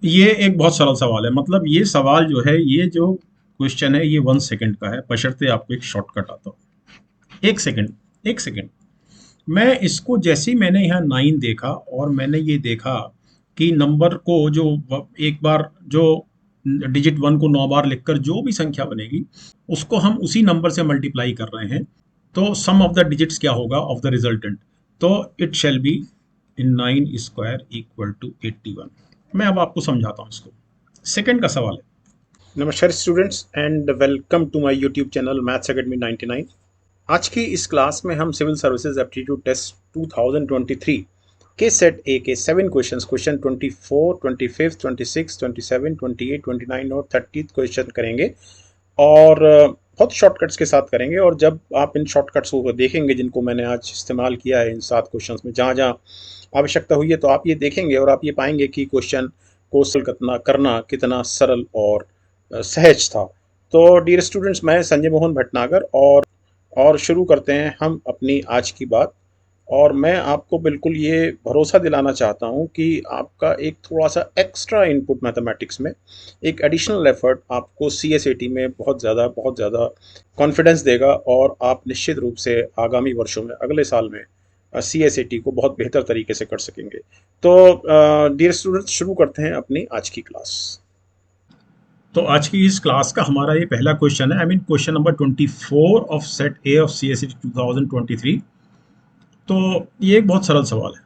ये एक बहुत सरल सवाल है। मतलब ये सवाल जो है, ये जो क्वेश्चन है, ये 1 सेकंड का है, बशर्ते आपको एक शॉर्टकट आता हो। 1 सेकंड, 1 सेकंड। मैं इसको जैसे ही मैंने यहाँ 9 देखा और मैंने ये देखा कि नंबर को जो एक बार जो डिजिट 1 को 9 बार लिखकर जो भी संख्या बनेगी उसको हम उसी नंबर से मल्टीप्लाई कर रहे हैं, तो सम ऑफ द डिजिट्स क्या होगा ऑफ द रिजल्टेंट। तो it shall be in 9 square equal to 81। मैं अब आपको समझाता हूँ इसको। सेकंड का सवाल है। नमस्कार students and welcome to my YouTube channel Maths Academy 99। आज की इस क्लास में हम सिविल सर्विसेज एप्टीट्यूड टेस्ट 2023 के सेट ए के 7 क्वेश्चंस, क्वेश्चन 24, 25, 26, 27, 28, 29 और 30 क्वेश्चन करेंगे और बहुत शॉर्टकट्स के साथ करेंगे। और जब आप इन शॉर्टकट्स को देखेंगे जिनको मैंने आज इस्तेमाल किया है इन 7 क्वेश्चंस में, जहाँ जहाँ आवश्यकता हुई है, तो आप ये देखेंगे और आप ये पाएंगे कि क्वेश्चन को सॉल्व करना कितना सरल और सहज था। तो डियर स्टूडेंट्स, मैं संजय मोहन भटनागर और शुरू करते हैं हम अपनी आज की बात। और मैं आपको बिल्कुल ये भरोसा दिलाना चाहता हूँ कि आपका एक थोड़ा सा एक्स्ट्रा इनपुट मैथमेटिक्स में, एक एडिशनल एफर्ट आपको सीएसएटी में बहुत ज़्यादा कॉन्फिडेंस देगा और आप निश्चित रूप से आगामी वर्षों में, अगले साल में सीएसएटी को बहुत बेहतर तरीके से कर सकेंगे। तो डियर स्टूडेंट्स, शुरू करते हैं अपनी आज की क्लास। तो आज की इस क्लास का हमारा ये पहला क्वेश्चन है, I mean question number 24 of set A of CSC 2023। तो ये एक बहुत सरल सवाल है।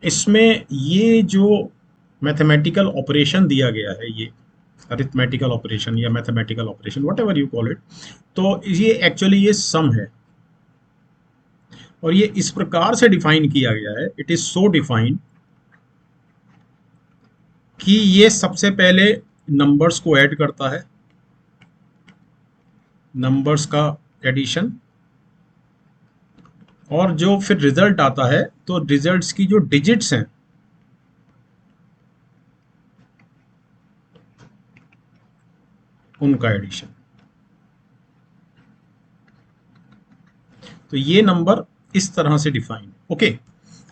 इसमें ये जो मैथमेटिकल ऑपरेशन दिया गया है, ये अरिथमेटिकल ऑपरेशन या mathematical operation, what ever you call it, तो ये एक्चुअली ये सम है। और ये इस प्रकार से डिफाइन किया गया है, इट इज सो डिफाइंड कि ये सबसे पहले नंबर्स को ऐड करता है, नंबर्स का एडिशन, और जो फिर रिजल्ट आता है तो रिजल्ट्स की जो डिजिट्स हैं उनका एडिशन। तो ये नंबर इस तरह से डिफाइन, ओके।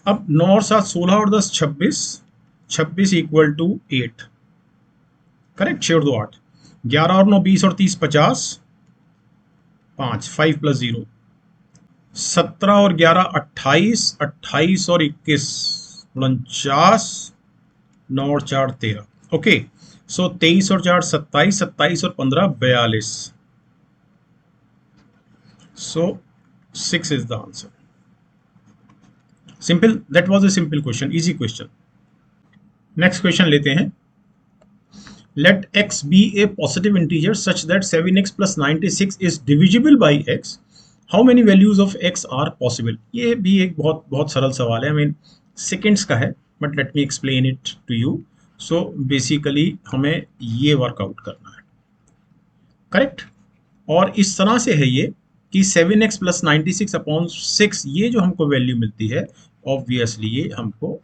अब 9 और 7 16 और 10 26, 26 इक्वल टू 8, करेक्ट। 6 और 2 8, 11 और 9 20 और 30 50, 5 5 प्लस 0, 17 और 11 28, 28 और 21 49, 9 और 4 13, ओके। सो 23 और 4 27, 27 और 15 42। So 6 is the answer. Simple, that was a simple question, easy question. Next question लेते हैं। Let x be a positive integer such that 7x plus 96 is divisible by x. How many values of x are possible? ये भी एक बहुत बहुत सरल सवाल है, आई मीन सेकेंड्स का है, but let me explain it to you. So basically हमें ये वर्कआउट करना है, करेक्ट। और इस तरह से है ये कि 7x प्लस 96 अपॉन 6, ये जो हमको वैल्यू मिलती है, ऑब्वियसली ये हमको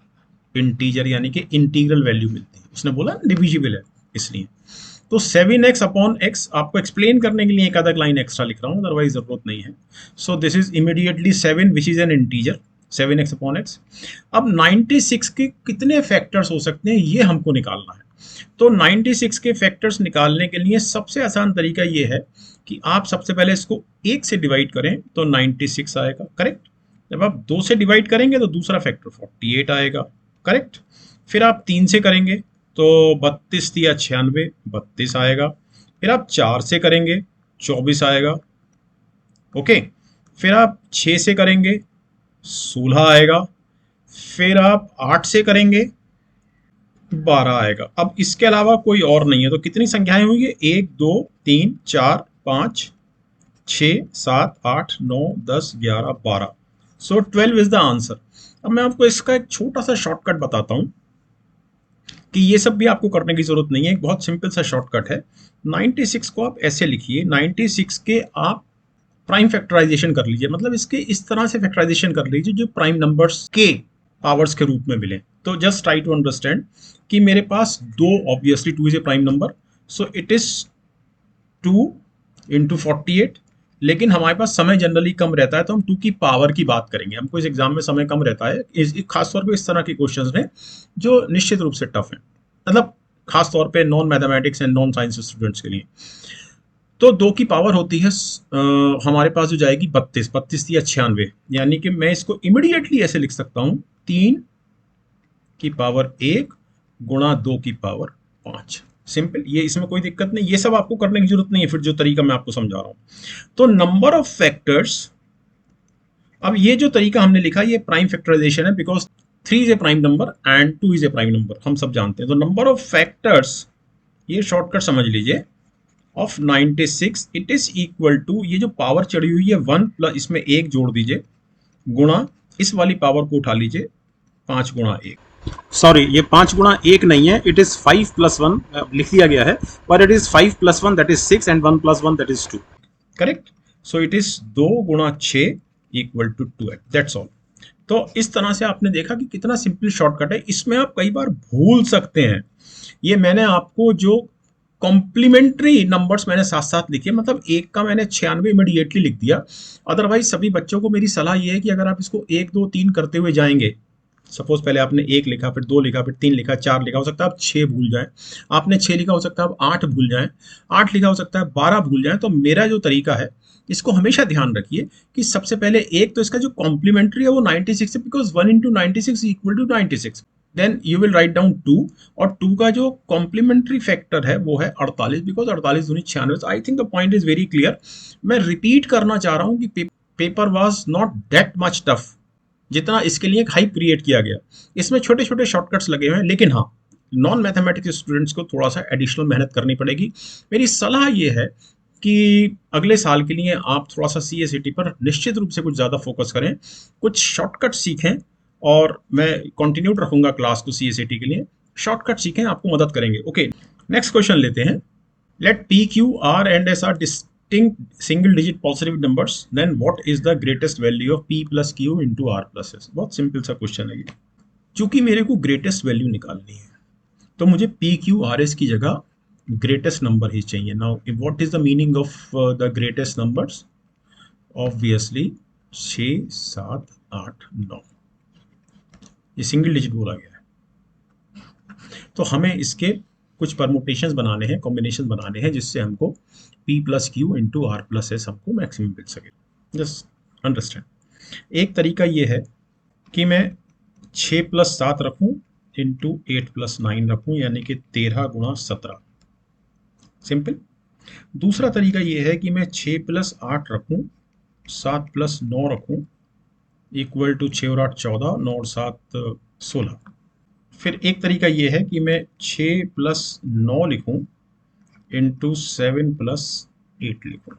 इंटीजर यानी कि इंटीग्रल वैल्यू मिलती है। उसने बोला डिविजिबल है इसलिए। तो 7x अपॉन x आपको एक्सप्लेन करने के लिए एक आधा लाइन एक्स्ट्रा लिख रहा हूँ, अदरवाइज जरूरत नहीं है। So this is immediately 7 which is an integer, 7x upon x। अब 96 के कितने फैक्टर्स हो सकते हैं ये हमको निकालना है। तो 96 के फैक्टर्स निकालने के लिए सबसे आसान तरीका ये है कि आप सबसे पहले इसको 1 से डिवाइड करें तो 96 आएगा, करेक्ट। जब आप 2 से डिवाइड करेंगे तो दूसरा फैक्टर 48 आएगा, करेक्ट। फिर आप 3 से करेंगे तो 32 या 96, 32 आएगा। फिर आप 4 से करेंगे 24 आएगा, ओके। फिर आप 6 से करेंगे 16 आएगा। फिर आप 8 से करेंगे 12 आएगा। अब इसके अलावा कोई और नहीं है, तो कितनी संख्याएं होंगी? 1 2 3 4 5 6 7 8 9 10 11 12। सो 12 इज द आंसर। अब मैं आपको इसका एक छोटा सा शॉर्टकट बताता हूं कि ये सब भी आपको करने की जरूरत नहीं है। एक बहुत सिंपल सा शॉर्टकट है। 96 को आप ऐसे लिखिए, 96 के आप प्राइम फैक्टराइजेशन कर लीजिए, मतलब इसके इस तरह से फैक्टराइजेशन कर लीजिए जो प्राइम नंबर्स के पावर्स के रूप में मिले। तो जस्ट ट्राई टू अंडरस्टैंड कि मेरे पास 2, obviously 2 is a prime number, so it is 2 into 48। लेकिन हमारे पास समय जनरली कम रहता है तो हम 2 की पावर की बात करेंगे। हमको इस एग्जाम में समय कम रहता है, खासतौर पर इस तरह के क्वेश्चन में जो निश्चित रूप से टफ है। मतलब खास तौर पे non mathematics and non science students के लिए। तो 2 की पावर होती है हमारे पास जो जाएगी 32, 32 या 96, यानी कि मैं इसको इमिडिएटली ऐसे लिख सकता हूँ 3 की पावर 1 गुणा 2 की पावर 5। सिंपल, ये इसमें कोई दिक्कत नहीं, ये सब आपको करने की जरूरत नहीं है फिर जो तरीका मैं आपको समझा रहा हूँ। तो नंबर ऑफ फैक्टर्स, अब ये जो तरीका हमने लिखा ये प्राइम फैक्टराइजेशन है, because 3 is a prime number and 2 is a prime number, हम सब जानते हैं। तो नंबर ऑफ फैक्टर्स, ये शॉर्टकट समझ लीजिए, of 96 it is equal to, ये जो पावर चढ़ी हुई है 1 प्लस इसमें 1 जोड़ दीजिए, गुणा इस वाली पावर को उठा लीजिए 5 गुणा 1। सॉरी, ये 5 गुणा 1 नहीं है, इट इज 5 प्लस 1 लिख दिया गया है, पर it is 5 plus 1 that is 6 and 1 plus 1 that is 2। Correct. So it is 2 गुणा 6 equal to 2x, that's all. तो इस तरह से आपने देखा कि कितना सिंपल शॉर्टकट है। इसमें आप कई बार भूल सकते हैं, ये मैंने आपको जो कॉम्प्लीमेंट्री नंबर्स मैंने साथ साथ लिखे, मतलब 1 का मैंने 96 इमीडिएटली लिख दिया। अदरवाइज सभी बच्चों को मेरी सलाह ये है कि अगर आप इसको 1 2 3 करते हुए जाएंगे, सपोज पहले आपने 1 लिखा, फिर 2 लिखा, फिर 3 लिखा, 4 लिखा, हो सकता है आप 6 भूल जाएं। आपने 6 लिखा, हो सकता है आप 8 भूल जाएं। 8 लिखा, हो सकता है 12 भूल जाएं। तो मेरा जो तरीका है, इसको हमेशा ध्यान रखिए कि सबसे पहले एक तो इसका जो कॉम्प्लीमेंट्री है वो 96 है, because 1 into 96 equal to 96। Then you will write down 2, और 2 का जो कॉम्प्लीमेंट्री फैक्टर है वो है 48, बिकॉज 48 दूनी 96। I think the point is very clear. मैं रिपीट करना चाह रहा हूँ कि paper was not that much tough जितना इसके लिए एक हाइप क्रिएट किया गया। इसमें छोटे छोटे शॉर्टकट्स लगे हुए हैं, लेकिन हाँ, नॉन मैथमेटिक्स स्टूडेंट्स को थोड़ा सा एडिशनल मेहनत करनी पड़ेगी। मेरी सलाह ये है कि अगले साल के लिए आप थोड़ा सा CACT पर निश्चित रूप से कुछ ज़्यादा फोकस करें, कुछ शॉर्टकट सीखें, और मैं कंटिन्यूड रखूंगा क्लास को CACT के लिए। शॉर्टकट सीखें, आपको मदद करेंगे। ओके, नेक्स्ट क्वेश्चन लेते हैं। Let P, Q, R and S are distinct single digit positive numbers, then what is the greatest value of P plus Q into R plus S? बहुत simple सा question है ये। चूंकि मेरे को greatest value निकालनी है, तो मुझे P, Q, R, S की जगह ग्रेटेस्ट नंबर ही चाहिए। Now what is the meaning of the greatest numbers? Obviously 6, 7, 8, 9, ये सिंगल डिजिट बोला गया है। तो हमें इसके कुछ परमुटेशंस बनाने हैं, कॉम्बिनेशन बनाने हैं, जिससे हमको P plus Q into R plus S हमको मैक्सिमम मिल सके। Just understand. एक तरीका ये है कि मैं 6 प्लस 7 रखूं इंटू 8 प्लस 9 रखूं, यानी कि 13 गुणा 17। सिंपल। दूसरा तरीका ये है कि मैं 6 प्लस 8 रखूं, 7 प्लस 9 रखूं, इक्वल टू 6 और 8 14, 9 और 7 16। फिर एक तरीका ये है कि मैं 6 प्लस 9 लिखूं इंटू 7 प्लस 8 लिखूं।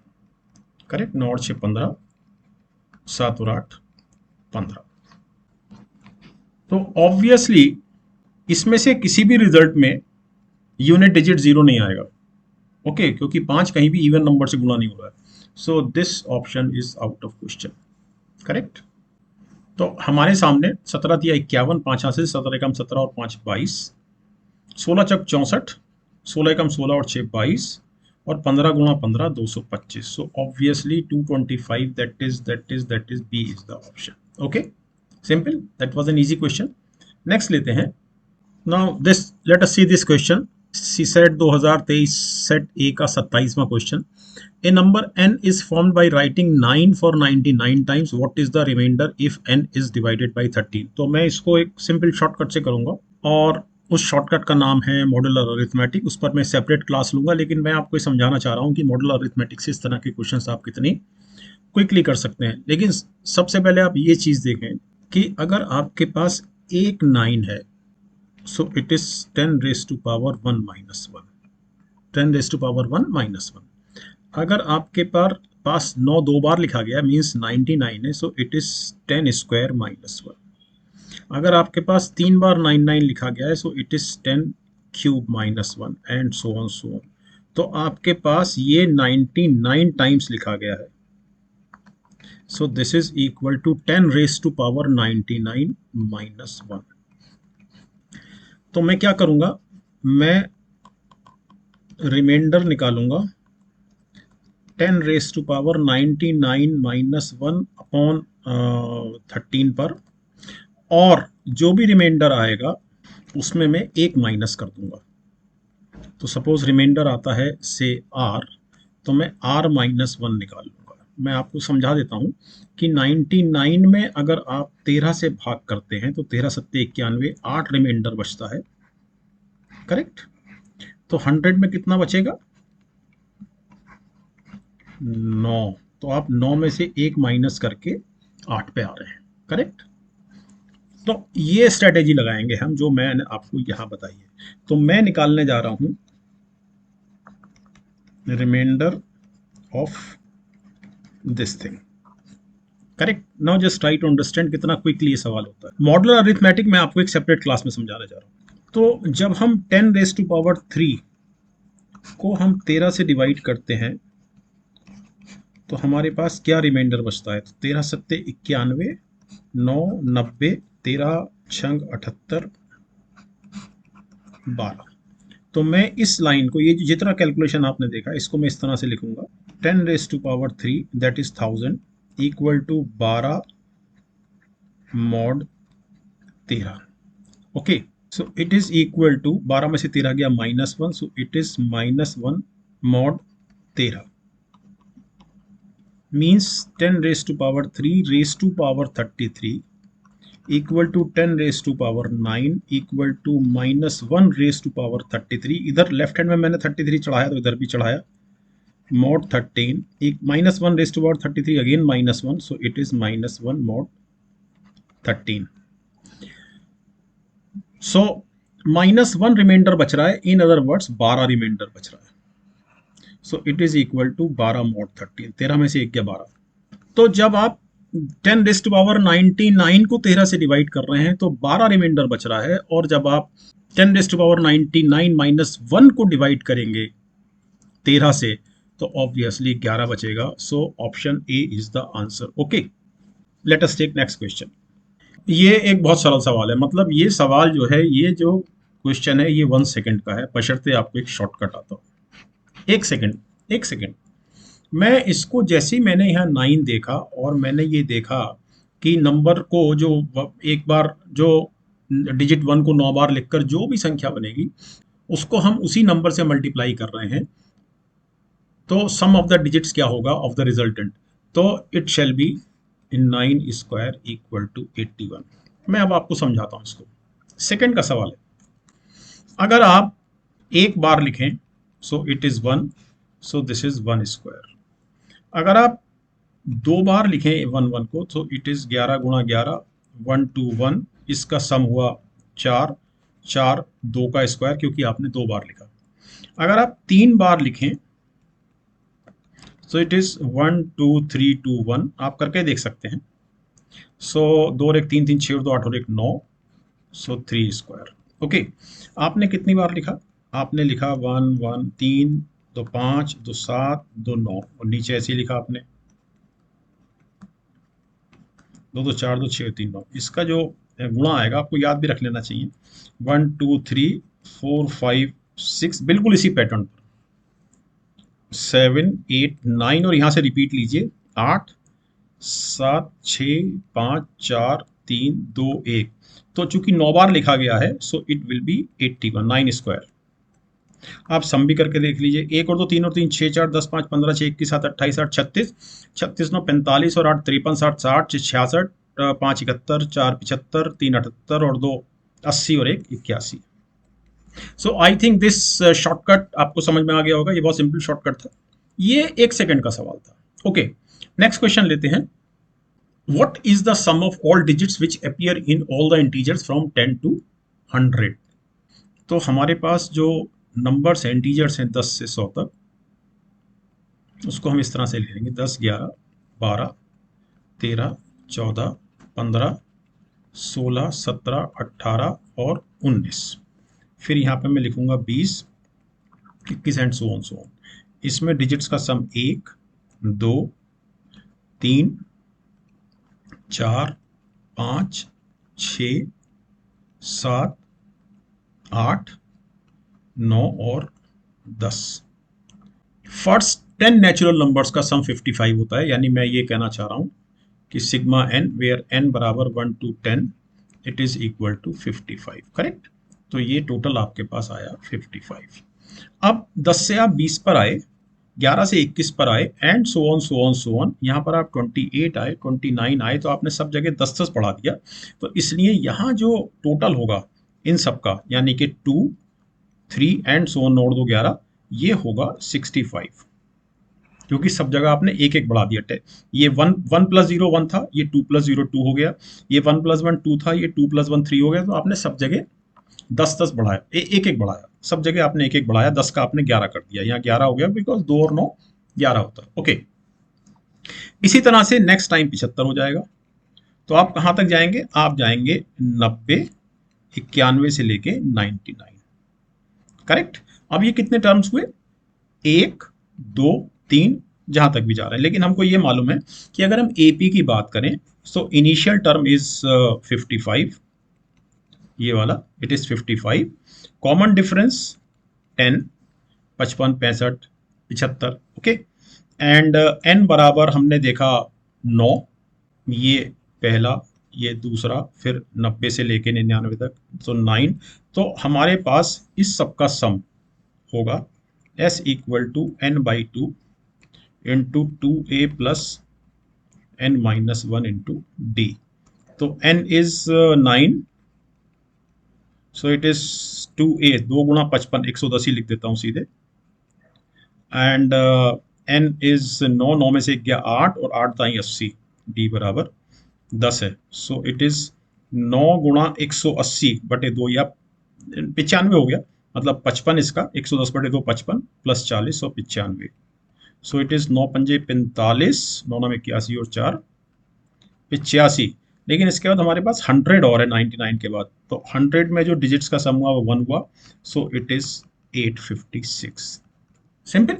करेक्ट। 9 और 6 15, 7 और 8 15। तो ऑब्वियसली इसमें से किसी भी रिजल्ट में यूनिट डिजिट 0 नहीं आएगा। ओके, क्योंकि 5 कहीं भी इवन नंबर से गुणा नहीं हो रहा है। So this option is out of question. Correct. तो हमारे सामने 17 दिया 51, 5 से 17 एकम 17 और 5 22, 16 चक 64, 16 एकम 16 और 6 22, और 15 गुणा 15 225। So obviously 225, that is B is the option. Okay, simple, that was an easy question. Next लेते हैं। Now this, let us see this question. CSET 2023 set A का 27वां question. A number n is formed by writing 9 for 99 times. What is the remainder if n is divided by 13? तो मैं इसको एक simple shortcut से करूंगा, और उस शॉर्टकट का नाम है मॉड्यूलर अरिथमेटिक। उस पर मैं सेपरेट क्लास लूंगा, लेकिन मैं आपको समझाना चाह रहा हूं कि मॉड्यूलर अरिथमेटिक से इस तरह के क्वेश्चंस आप कितनी क्विकली कर सकते हैं। लेकिन सबसे पहले आप ये चीज़ देखें कि अगर आपके पास एक 9 है, so it is 10 raise to power 1 minus 1, 10 raise to power 1 minus 1। अगर आपके पास 9 दो बार लिखा गया मीन्स 99 है, so it is 10 square minus 1। अगर आपके पास 3 बार 99 लिखा गया है, so it is 10 cube minus 1, and so on so on. तो आपके पास ये 99 टाइम्स लिखा गया है, so this is equal to 10 raise to power 99 minus 1। तो मैं क्या करूंगा, मैं रिमाइंडर निकालूंगा 10 raise to power 99 minus 1 upon 13 पर, और जो भी रिमाइंडर आएगा उसमें मैं एक माइनस कर दूंगा। तो सपोज रिमाइंडर आता है से आर, तो मैं आर माइनस 1 निकाल लूंगा। मैं आपको समझा देता हूं कि 99 में अगर आप 13 से भाग करते हैं तो 13 सत्ते 91, 8 रिमाइंडर बचता है, करेक्ट। तो 100 में कितना बचेगा? 9। तो आप 9 में से एक माइनस करके 8 पे आ रहे हैं, करेक्ट। तो ये स्ट्रेटेजी लगाएंगे हम जो मैंने आपको यहां बताई है। तो मैं निकालने जा रहा हूं remainder of this thing, correct. Now just try to understand कितना क्विकली ये सवाल होता है। मॉडुलर अरिथमेटिक मैं आपको एक सेपरेट क्लास में समझाने जा रहा हूं। तो जब हम 10 रेज टू पावर 3 को हम 13 से डिवाइड करते हैं तो हमारे पास क्या रिमाइंडर बचता है? तो 13 सत्ते 91, 9 90, 13 छंग 78, 12। तो मैं इस लाइन को, ये जितना कैलकुलेशन आपने देखा, इसको मैं इस तरह से लिखूंगा 10 raise to power 3 that is 1000 equal to 12 mod 13। Okay, so it is equal to 12 में से 13 गया -1, so it is -1 mod 13 means 10 raise to power 3 raise to power 33 equal to 10 raise to power 9 equal to -1 raise to power 33। इधर left hand में मैंने 33 चढ़ाया तो इधर भी चढ़ाया, मॉड 13 एक -1 raise to power 33 again -1, so it is -1 mod 13। So -1 remainder बच रहा है, इन अदर वर्ड्स 12 रिमाइंडर बच रहा है। So it is equal to 12 mod 13, 13 में से एक गया 12। तो जब आप 10 रेज टू पावर 99 को 13 से डिवाइड कर रहे हैं तो 12 रिमाइंडर बच रहा है, और जब आप 10 रेज टू पावर 99 माइनस 1 को डिवाइड करेंगे 13 से तो ऑब्वियसली 11 बचेगा। So option A is the answer. Okay, let us take next question. ये एक बहुत सरल सवाल है, मतलब ये सवाल जो है, ये जो क्वेश्चन है ये 1 सेकंड का है, बशर्ते आपको एक शॉर्टकट आता हो। 1 सेकंड, 1 सेकंड। मैं इसको जैसे ही मैंने यहाँ 9 देखा और मैंने ये देखा कि नंबर को जो एक बार जो डिजिट 1 को 9 बार लिखकर जो भी संख्या बनेगी उसको हम उसी नंबर से मल्टीप्लाई कर रहे हैं, तो सम ऑफ द डिजिट्स क्या होगा ऑफ द रिजल्टेंट? तो it shall be in 9 square equal to 81। मैं अब आपको समझाता हूँ इसको। सेकंड का सवाल है, अगर आप एक बार लिखें सो it is 1, so this is 1 square. अगर आप 2 बार लिखें 1 1 को तो इट इज 11 गुणा 11, 1 2 1, इसका सम हुआ 4, 4 2 का स्क्वायर क्योंकि आपने 2 बार लिखा। अगर आप 3 बार लिखें सो इट इज 1 2 3 2 1, आप करके देख सकते हैं। सो 2 और 1 3, 3 6 और 2 8 और 1 9, सो 3 स्क्वायर। ओके, आपने कितनी बार लिखा? आपने लिखा 1 1 3 2 5 2 7 2 9, और नीचे ऐसे ही लिखा आपने 2 2 4 2 6 3 9। इसका जो गुणा आएगा आपको याद भी रख लेना चाहिए, 1 2 3 4 5 6, बिल्कुल इसी पैटर्न पर 7 8 9, और यहाँ से रिपीट लीजिए 8 7 6 5 4 3 2 1। तो चूंकि 9 बार लिखा गया है so it will be 81, 9 square. आप सम भी करके देख लीजिए, 1 और 2 3 और 3 6 4 10 5 15 6 21 7 28 8 36, 36 9 45 और 8 53 60 60 66 5 71 4 75 3 78 और 2 80 और 1 81। सो आई थिंक दिस शॉर्टकट आपको समझ में आ गया होगा, ये बहुत सिंपल शॉर्टकट था, ये 1 सेकंड का सवाल था। ओके, नेक्स्ट क्वेश्चन लेते हैं। What is the sum of all digits which appear in all the integers from 10 to 100? तो हमारे पास जो नंबर्स हैं, इंटीजर्स हैं 10 से 100 तक, उसको हम इस तरह से लिखेंगे 10 11 12 13 14 15 16 17 18 और 19। फिर यहाँ पे मैं लिखूंगा 20 21 and so on so on. इसमें डिजिट्स का सम 1 2 3 4 5 6 7 8 9 और 10। फर्स्ट 10 नेचुरल नंबर्स का सम 55 होता है, यानी मैं ये कहना चाह रहा हूं कि सिग्मा n वेयर n बराबर 1 to 10 it is equal to 55, correct. तो ये टोटल आपके पास आया 55। अब 10 से आप 20 पर आए, 11 से 21 पर आए, एंड सो ऑन यहाँ पर आप 28 आए, 29 आए, तो आपने सब जगह 10 बढ़ा दिया। तो इसलिए यहाँ जो टोटल होगा इन सब का, यानी कि 2, 3 एंड सो ऑन, नोट दो 11, ये होगा 65, क्योंकि सब जगह आपने एक एक बढ़ा दिया। ये 1 प्लस 0 1 था, ये 2 प्लस 0 2 हो गया, ये 1 प्लस 1 2 था, ये 2 प्लस 1 3 हो गया। तो आपने सब जगह 10 बढ़ाया, एक एक बढ़ाया, सब जगह आपने एक एक बढ़ाया, 10 का आपने 11 कर दिया, यहाँ 11 हो गया, बिकॉज 2 और 9 11 होता है। ओके, इसी तरह से नेक्स्ट टाइम 75 हो जाएगा। तो आप कहां तक जाएंगे? आप जाएंगे 90, 91 से लेके 99। करेक्ट। अब ये कितने टर्म्स हुए? 1 2 3, जहां तक भी जा रहे हैं। लेकिन हमको ये मालूम है कि अगर हम एपी की बात करें, सो इनिशियल टर्म इज 55, ये वाला it is 55। Common difference 10, 55 65 75। Okay, and N बराबर हमने देखा 9, ये पहला, ये दूसरा, फिर 90 से लेके 99 तक, तो 9। तो हमारे पास इस सब का सम होगा S equal to n/2 into 2a plus n-1 into d। तो n is 9, so it is 2a, 2 गुणा 55, 110 ही लिख देता हूँ सीधे। एंड n इज 9, 9 में से गया 8, और 8 दाई 80, d बराबर 10 है। सो इट इज 9 गुणा 180 बटे 2, या 95 हो गया, मतलब 55 इसका, 110 बटे 2 55 प्लस 40, 195। सो इट इज 9 पंजे 45, 9 9 में 81 और 4 85। लेकिन इसके बाद हमारे पास 100 और है 99 के बाद, तो 100 में जो डिजिट्स का सम हुआ वो 1 हुआ, सो इट इज 856। सिंपल।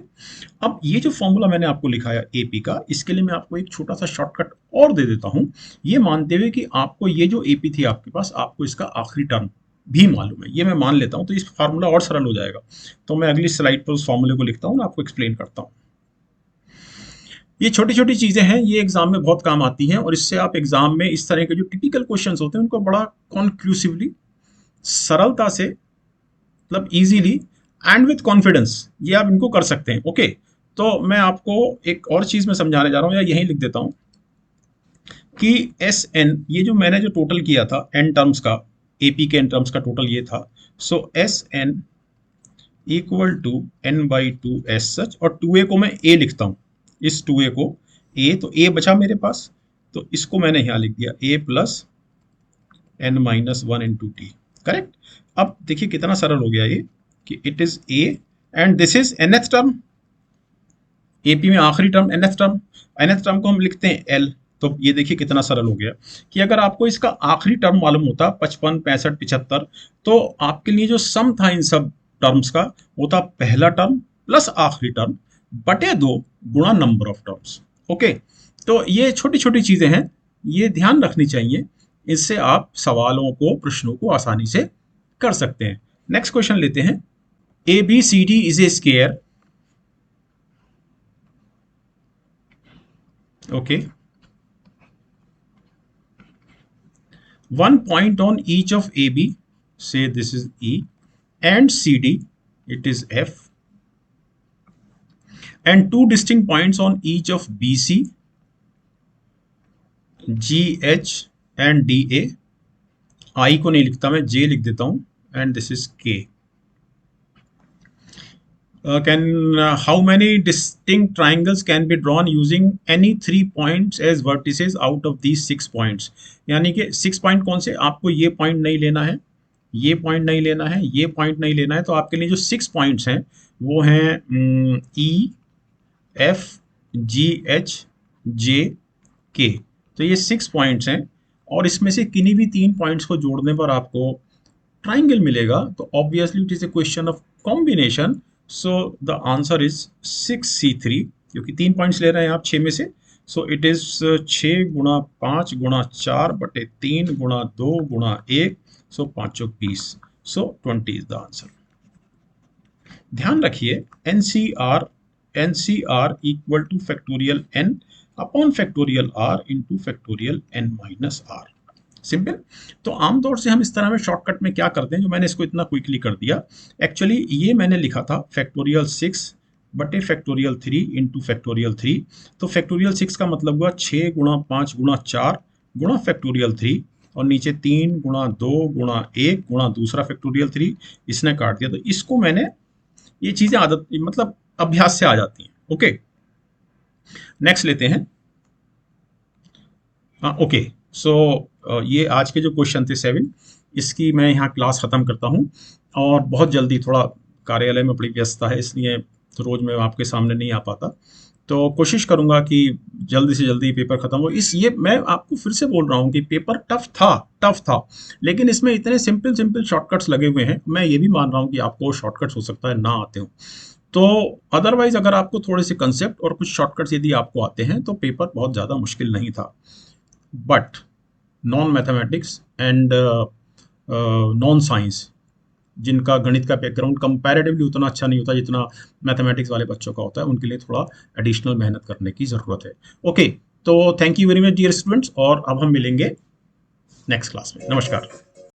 अब ये जो फॉर्मूला मैंने आपको लिखाया एपी का, इसके लिए मैं आपको एक छोटा सा शॉर्टकट और दे देता हूं, ये मानते हुए कि आपको ये जो एपी थी आपके पास, आपको इसका आखिरी टर्म भी मालूम है, ये मैं मान लेता हूं, तो इस फार्मूला और सरल हो जाएगा। तो मैं अगली स्लाइड पर उस फॉर्मूले को लिखता हूं और आपको एक्सप्लेन करता हूं। ये छोटी छोटी चीजें हैं, ये एग्जाम में बहुत काम आती हैं, और इससे आप एग्जाम में इस तरह के जो टिपिकल क्वेश्चंस होते हैं उनको बड़ा कॉन्क्लूसिवली, सरलता से, मतलब इजीली एंड विथ कॉन्फिडेंस, ये आप इनको कर सकते हैं। ओके, तो मैं आपको एक और चीज में समझाने जा रहा हूं, या यहीं लिख देता हूं कि एस एन, ये जो मैंने जो टोटल किया था एन टर्म्स का, एपी के एन टर्म्स का टोटल ये था। So S n equal to n/2 S such, और 2a को मैं a लिखता हूं, इस 2a को a, तो a बचा मेरे पास, तो इसको मैंने यहां लिख दिया a plus n-1 into T. Correct. अब देखिए कितना सरल हो गया ये, कि it is a and this is nth term, AP में आखिरी term nth term, nth term को हम लिखते हैं l। तो ये देखिए कितना सरल हो गया कि अगर आपको इसका आखिरी टर्म मालूम होता 55 65 75, तो आपके लिए जो सम था इन सब टर्म्स का, वो था पहला टर्म प्लस आखिरी टर्म बटे 2 गुणा नंबर ऑफ टर्म्स। ओके, तो ये छोटी छोटी चीजें हैं, ये ध्यान रखनी चाहिए, इससे आप सवालों को, प्रश्नों को आसानी से कर सकते हैं। नेक्स्ट क्वेश्चन लेते हैं। ABCD is a square. Okay, one point on each of AB, say this is E, and CD, it is F, and two distinct points on each of BC, GH and DA। I को नहीं लिखता मैं, J लिख देता हूं, and this is K। How many distinct triangles can be drawn using any 3 points as vertices out of these 6 points? यानी कि 6 point कौन से, आपको ये पॉइंट नहीं लेना है, ये पॉइंट नहीं लेना है, ये पॉइंट नहीं लेना है, तो आपके लिए जो 6 पॉइंट्स हैं वो हैं E, F, G, H, J, K। तो ये 6 पॉइंट्स हैं, और इसमें से किन्हीं भी 3 पॉइंट्स को जोड़ने पर आपको ट्राइंगल मिलेगा। तो obviously it is a question of combination, so the answer is 6C3, क्योंकि 3 पॉइंट्स ले रहे हैं आप 6 में से। सो इट इज 6 गुणा 5 गुणा 4 बटे 3 गुणा 2 गुणा 1, सो 5 20, सो 20 इज द आंसर। ध्यान रखिए, NCR equal two factorial n upon factorial r into factorial n minus r। Simple. तो आमतौर से हम इस तरह में शॉर्टकट में क्या करते हैं, जो मैंने इसको इतना क्विकली कर दिया, एक्चुअली ये मैंने लिखा था फैक्टोरियल 6 बटे फैक्टोरियल 3 इंटू फैक्टोरियल 3। तो फैक्टोरियल 6 का मतलब हुआ 6 गुणा 5 गुणा 4 गुणा फैक्टोरियल 3, और नीचे 3 गुणा 2 गुणा 1 गुणा दूसरा फैक्टोरियल 3, इसने काट दिया। तो इसको मैंने, ये चीजें आदत मतलब अभ्यास से आ जाती हैं। ओके, नेक्स्ट लेते हैं। हाँ ओके, सो ये आज के जो क्वेश्चन थे 7, इसकी मैं यहाँ क्लास ख़त्म करता हूँ। और बहुत जल्दी, थोड़ा कार्यालय में बड़ी व्यस्तता है, इसलिए तो रोज़ मैं आपके सामने नहीं आ पाता। तो कोशिश करूँगा कि जल्दी से जल्दी पेपर ख़त्म हो। ये मैं आपको फिर से बोल रहा हूँ कि पेपर टफ था, लेकिन इसमें इतने सिंपल सिंपल शॉर्टकट्स लगे हुए हैं। मैं ये भी मान रहा हूँ कि आपको शॉर्टकट्स हो सकता है ना आते हो, तो अदरवाइज अगर आपको थोड़े से कंसेप्ट और कुछ शॉर्टकट्स यदि आपको आते हैं तो पेपर बहुत ज़्यादा मुश्किल नहीं था। But non mathematics and non science, जिनका गणित का बैकग्राउंड कंपैरेटिवली उतना अच्छा नहीं होता जितना मैथमेटिक्स वाले बच्चों का होता है, उनके लिए थोड़ा एडिशनल मेहनत करने की ज़रूरत है। ओके, तो thank you very much dear students, और अब हम मिलेंगे नेक्स्ट क्लास में। नमस्कार।